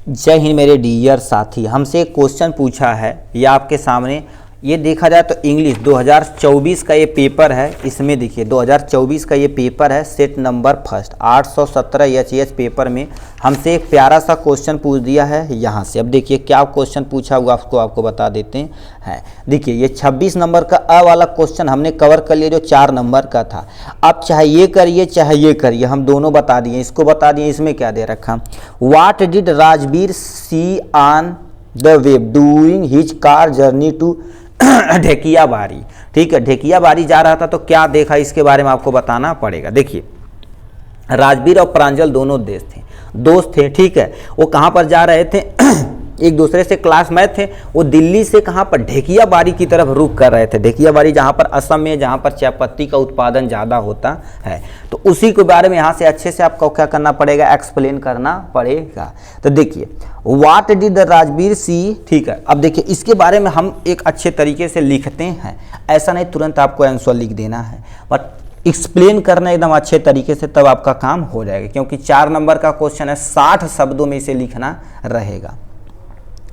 जय हिंद मेरे डियर साथी। हमसे एक क्वेश्चन पूछा है, ये आपके सामने। ये देखा जाए तो इंग्लिश 2024 का ये पेपर है। इसमें देखिए 2024 का ये पेपर है, set number first 817 H paper में हमसे एक प्यारा सा क्वेश्चन पूछ दिया है यहाँ से। अब देखिए क्या क्वेश्चन पूछा हुआ आपको बता देते हैं। देखिए ये 26 नंबर का अ वाला क्वेश्चन हमने कवर कर लिया जो 4 नंबर का था। अब चाहे ये करिए चाहे ये करिए, हम दोनों बता दिए। इसको बता दिए, इसमें क्या दे रखा, what did Rajveer see on the web doing his car journey to Dhekiabari. ठीक है, ढेकियाबारी जा रहा था तो क्या देखा, इसके बारे में आपको बताना पड़ेगा। देखिए राजवीर और प्रांजल दोनों दोस्त थे। ठीक है, वो कहाँ पर जा रहे थे एक दूसरे से क्लासमेट थे। वो दिल्ली से कहाँ पर ढेकियाबारी की तरफ रुख कर रहे थे। ढेकियाबारी जहाँ पर असम में, जहाँ पर चाय पत्ती का उत्पादन ज़्यादा होता है, तो उसी के बारे में यहाँ से अच्छे से आपको क्या करना पड़ेगा, एक्सप्लेन करना पड़ेगा। तो देखिए व्हाट डिड राजवीर सी। ठीक है, अब देखिए इसके बारे में हम एक अच्छे तरीके से लिखते हैं। ऐसा नहीं तुरंत आपको आंसर लिख देना है, बट एक्सप्लेन करना एकदम अच्छे तरीके से, तब आपका काम हो जाएगा। क्योंकि 4 नंबर का क्वेश्चन है, 60 शब्दों में इसे लिखना रहेगा।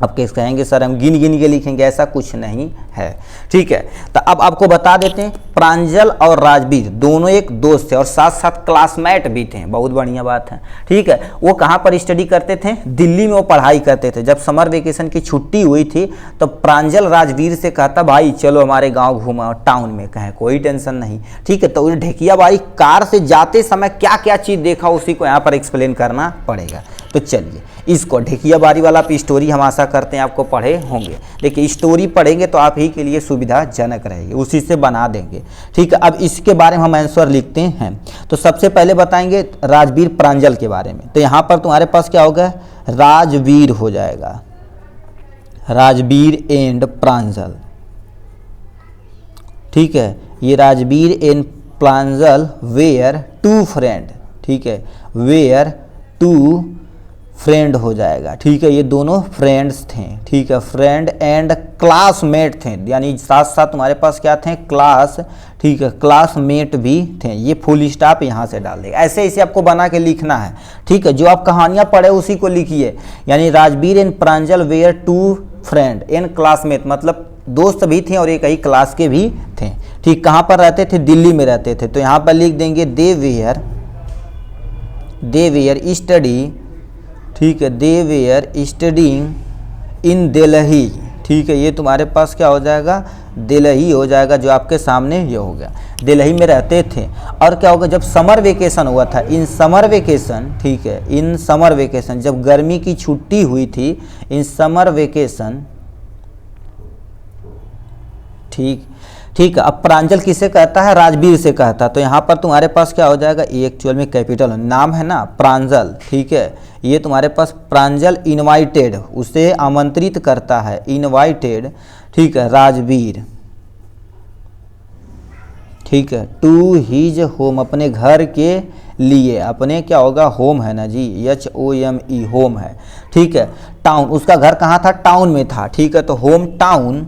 अब कैसे कहेंगे सर हम गिन के लिखेंगे, ऐसा कुछ नहीं है। ठीक है, तो अब आपको बता देते हैं, प्रांजल और राजवीर दोनों एक दोस्त थे और साथ साथ क्लासमेट भी थे। बहुत बढ़िया बात है। ठीक है, वो कहाँ पर स्टडी करते थे, दिल्ली में वो पढ़ाई करते थे। जब समर वेकेशन की छुट्टी हुई थी तो प्रांजल राजवीर से कहता भाई चलो हमारे गाँव घूमा टाउन में, कहें कोई टेंशन नहीं। ठीक है, तो ढेकियाबारी कार से जाते समय क्या क्या चीज़ देखा उसी को यहाँ पर एक्सप्लेन करना पड़ेगा। तो चलिए इसको ढेकियाबारी वाला स्टोरी हम आशा करते हैं आपको पढ़े होंगे। देखिए स्टोरी पढ़ेंगे तो आप ही के लिए सुविधाजनक रहेगी, उसी से बना देंगे। ठीक है, अब इसके बारे में हम आंसर लिखते हैं। तो सबसे पहले बताएंगे राजवीर प्रांजल के बारे में। तो यहाँ पर तुम्हारे पास क्या होगा, राजवीर हो जाएगा, राजवीर एंड प्रांजल। ठीक है, ये Rajveer and Pranjal were two friend. ठीक है, वेयर टू फ्रेंड हो जाएगा। ठीक है, ये दोनों फ्रेंड्स थे। ठीक है, फ्रेंड एंड क्लासमेट थे, यानी साथ साथ तुम्हारे पास क्या थे, क्लास। ठीक है, क्लासमेट भी थे। ये फुल स्टॉप यहाँ से डाल देगा। ऐसे ऐसे आपको बना के लिखना है। ठीक है, जो आप कहानियाँ पढ़े उसी को लिखिए। यानी Rajveer and Pranjal were two friend and classmate, मतलब दोस्त भी थे और एक ही क्लास के भी थे। ठीक, कहाँ पर रहते थे, दिल्ली में रहते थे। तो यहाँ पर लिख देंगे दे वेयर स्टडी। ठीक है, they were studying in Delhi. ठीक है, ये तुम्हारे पास क्या हो जाएगा, दिल्ली हो जाएगा, जो आपके सामने ये हो गया। दिल्ली में रहते थे। और क्या होगा, जब समर वेकेशन हुआ था, इन समर वेकेशन। ठीक है, इन समर वेकेशन, जब गर्मी की छुट्टी हुई थी, इन समर वेकेशन। ठीक है, अब प्रांजल किसे कहता है, राजवीर से कहता। तो यहाँ पर तुम्हारे पास क्या हो जाएगा, ये एक्चुअल में कैपिटल नाम है ना, प्रांजल। ठीक है, ये तुम्हारे पास प्रांजल इनवाइटेड, उसे आमंत्रित करता है, इनवाइटेड। ठीक है, राजवीर। ठीक है, टू हिज होम, अपने घर के लिए। अपने क्या होगा, होम है ना जी, HOME, होम है। ठीक है, टाउन, उसका घर कहाँ था, टाउन में था। ठीक है, तो होम टाउन।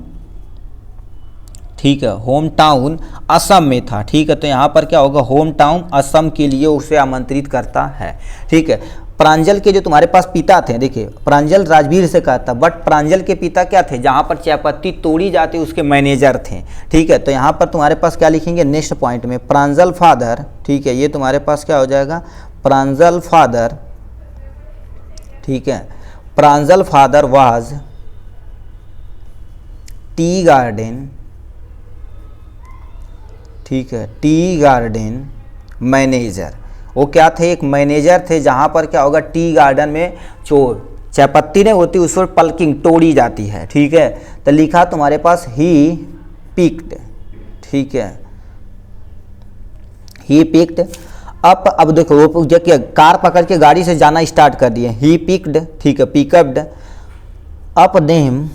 ठीक है, होम टाउन असम में था। ठीक है, तो यहाँ पर क्या होगा, होम टाउन असम के लिए उसे आमंत्रित करता है। ठीक है, प्रांजल के जो तुम्हारे पास पिता थे, देखिए प्रांजल राजवीर से कहता, बट प्रांजल के पिता क्या थे, जहाँ पर चाय पत्ती तोड़ी जाती उसके मैनेजर थे। ठीक है, तो यहाँ पर तुम्हारे पास क्या लिखेंगे, नेक्स्ट पॉइंट में प्रांजल फादर। ठीक है, ये तुम्हारे पास क्या हो जाएगा, प्रांजल फादर। ठीक है, प्रांजल फादर वाज टी गार्डन। ठीक है, टी गार्डन मैनेजर। वो क्या थे, एक मैनेजर थे, जहाँ पर क्या होगा, टी गार्डन में जो चाय पत्ती नहीं होती उस पर पल्किंग तोड़ी जाती है। ठीक है, तो लिखा तुम्हारे पास ही पिक्ड। ठीक है, ही पिक्ड अब देखो वो कार पकड़ के गाड़ी से जाना स्टार्ट कर दिए, ही पिक्ड। ठीक है, picked up them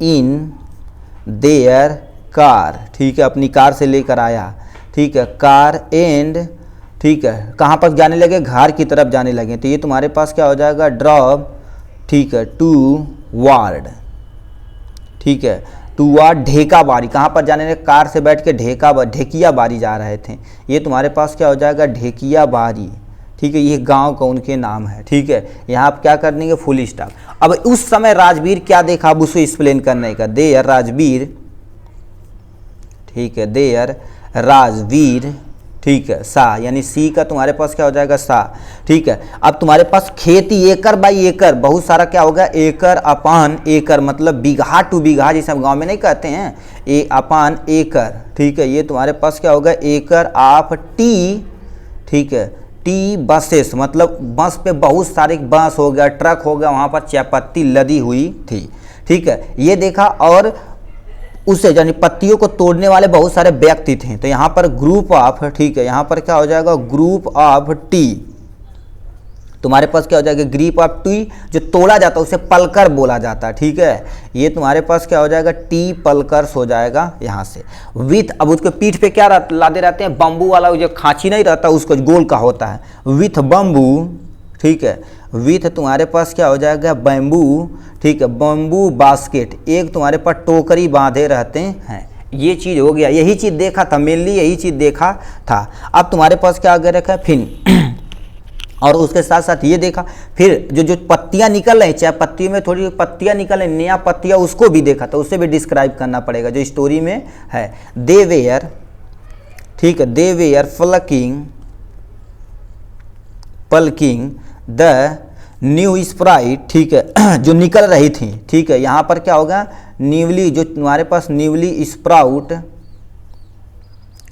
in their car. ठीक है, अपनी कार से लेकर आया। ठीक है, कार एंड। ठीक है, कहाँ पर जाने लगे, घर की तरफ जाने लगे। तो ये तुम्हारे पास क्या हो जाएगा, ड्रॉप। ठीक है, टू वार्ड। ठीक है, टू वार्ड ढेकाबारी, कहाँ पर जाने लगे, कार से बैठ के ढेकियाबारी जा रहे थे। ये तुम्हारे पास क्या हो जाएगा, ढेकियाबारी। ठीक है, ये गांव का उनके नाम है। ठीक है, यहाँ आप क्या कर देंगे, फुल स्टॉप। अब उस समय राजवीर क्या देखा, अब उसे एक्सप्लेन करने का, देयर राजवीर, ठीक है, देयर राजवीर, ठीक है, सा यानी सी का तुम्हारे पास क्या हो जाएगा, सा। ठीक है, अब तुम्हारे पास खेती एकड़ बाई एकड़, बहुत सारा क्या होगा, एकड़ अपान एकड़, मतलब बीघा टू बीघा, जिसे हम गांव में नहीं कहते हैं, ए अपान एकड़। ठीक है, ये तुम्हारे पास क्या होगा, एकड़ ऑफ टी, ठीक है, टी बसेस, मतलब बस पे बहुत सारे बस हो गया, ट्रक हो गया, वहाँ पर चायपत्ती लदी हुई थी। ठीक है, ये देखा, और उससे यानी पत्तियों को तोड़ने वाले बहुत सारे व्यक्ति थे, तो यहाँ पर ग्रुप ऑफ, ठीक है, यहाँ पर क्या हो जाएगा, ग्रुप ऑफ टी, तुम्हारे पास क्या हो जाएगा, ग्रुप ऑफ टी, जो तोड़ा जाता है उसे पलकर बोला जाता है। ठीक है, ये तुम्हारे पास क्या हो जाएगा, टी पलकर्स हो जाएगा यहाँ से। विथ, अब उसके पीठ पे क्या लादे रहते हैं, बम्बू वाला जो खांची नहीं रहता उसको गोल का होता है, विथ बम्बू। ठीक है, विथ तुम्हारे पास क्या हो जाएगा, बैम्बू। ठीक है, बम्बू बास्केट, एक तुम्हारे पास टोकरी बांधे रहते हैं। ये चीज़ हो गया, यही चीज़ देखा था, मेनली यही चीज़ देखा था। अब तुम्हारे पास क्या आगे रखा है, फिर और उसके साथ साथ ये देखा, फिर जो पत्तियां निकल रही, चाहे पत्तियों में थोड़ी पत्तियां निकल रही, नया पत्तियां, उसको भी देखा था, उससे भी डिस्क्राइब करना पड़ेगा जो स्टोरी में है। दे वेयर, ठीक है, they were plucking the new Sprite, ठीक है, जो निकल रही थी। ठीक है, यहाँ पर क्या होगा, न्यूली, जो तुम्हारे पास न्यूली स्प्राउट,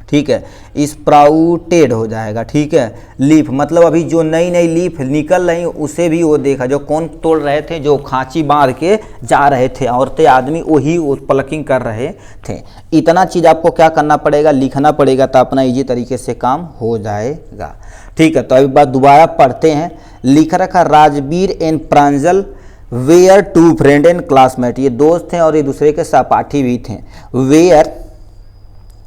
ठीक है, स्प्राउटेड हो जाएगा। ठीक है, लीफ, मतलब अभी जो नई नई लीफ निकल रही उसे भी वो देखा, जो कौन तोड़ रहे थे, जो खांची बांध के जा रहे थे, औरतें आदमी वही प्लकिंग कर रहे थे। इतना चीज़ आपको क्या करना पड़ेगा, लिखना पड़ेगा, तो अपना इजी तरीके से काम हो जाएगा। ठीक है, तो अभी बात दोबारा पढ़ते हैं। लिख रखा, Rajveer and Pranjal were two friend and classmate, ये दोस्त थे और एक दूसरे के सहपाठी भी थे। Were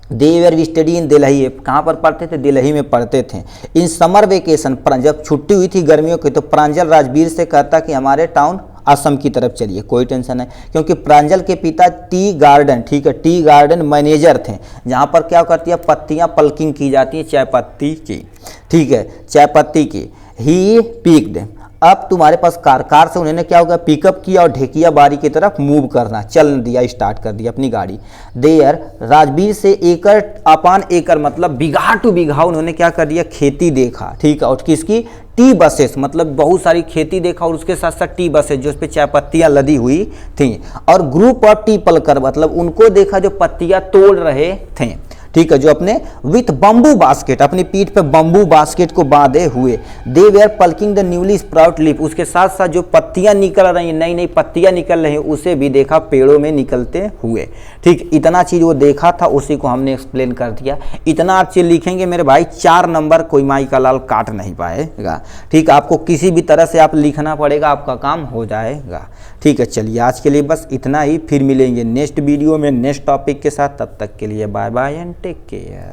they were study in Delhi, कहाँ पर पढ़ते थे, दिल्ली में पढ़ते थे। इन समर वेकेशन, जब छुट्टी हुई थी गर्मियों की, तो प्रांजल राजवीर से कहता कि हमारे टाउन असम की तरफ चलिए, कोई टेंशन नहीं, क्योंकि प्रांजल के पिता टी गार्डन, ठीक है, टी गार्डन मैनेजर थे, जहाँ पर क्या करती है, पत्तियाँ पल्किंग की जाती है चाय पत्ती की। ठीक है, चाय पत्ती की। ही पिक्ड, अब तुम्हारे पास कार से उन्होंने क्या होगा, पिकअप किया और ढेकिया बाड़ी की तरफ मूव करना चल दिया, स्टार्ट कर दिया अपनी गाड़ी। देयर राजवीर से एकड़ अपान एकड़, मतलब बीघा टू बीघा उन्होंने क्या कर दिया, खेती देखा। ठीक है, और किसकी, टी बसेस, मतलब बहुत सारी खेती देखा, और उसके साथ साथ टी बसेस जो उस पर चाय पत्तियाँ लदी हुई थी, और ग्रुप ऑफ टी पलकर, मतलब उनको देखा जो पत्तियाँ तोड़ रहे थे। ठीक है, जो अपने विथ बम्बू बास्केट, अपनी पीठ पे बम्बू बास्केट को बांधे हुए। They were plucking the newly sprout leaf, उसके साथ साथ जो पत्तियां निकल रही हैं, नई नई पत्तियां निकल रही हैं, उसे भी देखा पेड़ों में निकलते हुए। ठीक, इतना चीज़ वो देखा था, उसी को हमने एक्सप्लेन कर दिया। इतना आप चीज़ लिखेंगे मेरे भाई, 4 नंबर कोई माई का लाल काट नहीं पाएगा। ठीक, आपको किसी भी तरह से आप लिखना पड़ेगा, आपका काम हो जाएगा। ठीक है, चलिए आज के लिए बस इतना ही, फिर मिलेंगे नेक्स्ट वीडियो में नेक्स्ट टॉपिक के साथ। तब तक के लिए bye bye and take care.